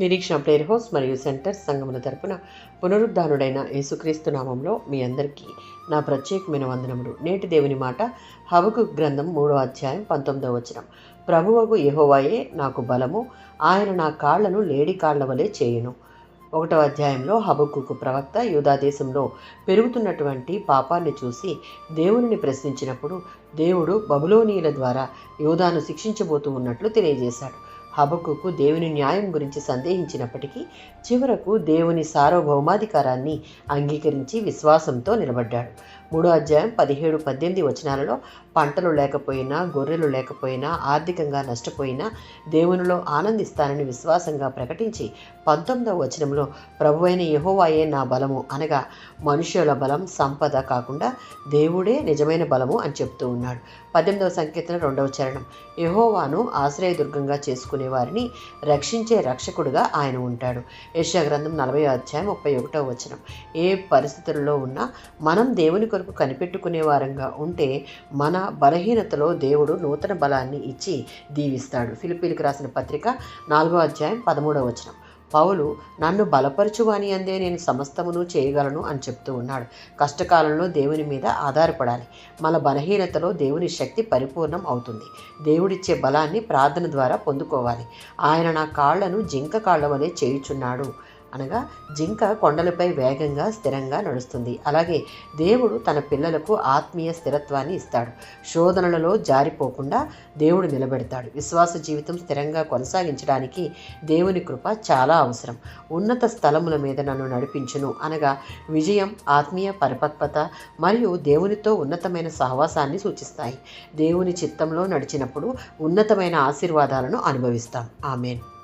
నిరీక్షణ prayer house మరియు centre సంఘముల తరపున పునరుద్ధానుడైన యేసుక్రీస్తు నామంలో మీ అందరికీ నా ప్రత్యేకమైన వందనములు. నేటి దేవుని మాట హబక్కూకు గ్రంథం 3వ అధ్యాయం 19వ వచనం. ప్రభువగు యెహోవాయే నాకు బలము, ఆయన నా కాళ్లను లేడి కాళ్ల వలె చేయును. 1వ అధ్యాయంలో హబక్కూకు ప్రవక్త యూదా దేశంలో పెరుగుతున్నటువంటి పాపాన్ని చూసి దేవునిని ప్రశ్నించినప్పుడు దేవుడు బబులోనీయుల ద్వారా యూదాను శిక్షించబోతూ ఉన్నట్లు తెలియజేశాడు. హబక్కూకు దేవుని న్యాయం గురించి సందేహించినప్పటికీ చివరకు దేవుని సార్వభౌమాధికారాన్ని అంగీకరించి విశ్వాసంతో నిలబడ్డాడు. 3వ అధ్యాయం 17-18 వచనాలలో పంటలు లేకపోయినా, గొర్రెలు లేకపోయినా, ఆర్థికంగా నష్టపోయినా దేవునిలో ఆనందిస్తానని విశ్వాసంగా ప్రకటించి 19వ వచనంలో ప్రభువైన యెహోవాయే నా బలము అనగా మనుషుల బలం, సంపద కాకుండా దేవుడే నిజమైన బలము అని చెప్తూ ఉన్నాడు. 18వ సంకీర్తన 2వ చరణం. యెహోవాను ఆశ్రయదుర్గంగా చేసుకునే వారిని రక్షించే రక్షకుడుగా ఆయన ఉంటాడు. యెషయా గ్రంథం 40వ అధ్యాయం 31వ వచనం. ఏ పరిస్థితుల్లో ఉన్నా మనం దేవుని కొరకు కనిపెట్టుకునే వారంగా ఉంటే మన బలహీనతలో దేవుడు నూతన బలాన్ని ఇచ్చి దీవిస్తాడు. ఫిలిప్పీలకు రాసిన పత్రిక 4వ అధ్యాయం 13వ వచనం. పౌలు నన్ను బలపరచువాని అందే నేను సమస్తమును చేయగలను అని చెప్తూ ఉన్నాడు. కష్టకాలంలో దేవుని మీద ఆధారపడాలి. మన బలహీనతలో దేవుని శక్తి పరిపూర్ణం అవుతుంది. దేవుడిచ్చే బలాన్ని ప్రార్థన ద్వారా పొందుకోవాలి. ఆయన నా కాళ్లను జింక కాళ్ల వలె చేయుచున్నాడు అనగా జింక కొండలపై వేగంగా స్థిరంగా నడుస్తుంది. అలాగే దేవుడు తన పిల్లలకు ఆత్మీయ స్థిరత్వాన్ని ఇస్తాడు. శోధనలలో జారిపోకుండా దేవుడు నిలబెడతాడు. విశ్వాస జీవితం స్థిరంగా కొనసాగించడానికి దేవుని కృప చాలా అవసరం. ఉన్నత స్థలముల మీద నన్ను నడిపించును అనగా విజయం, ఆత్మీయ పరిపక్వత మరియు దేవునితో ఉన్నతమైన సహవాసాన్ని సూచిస్తాయి. దేవుని చిత్తంలో నడిచినప్పుడు ఉన్నతమైన ఆశీర్వాదాలను అనుభవిస్తాం. ఆమేన్.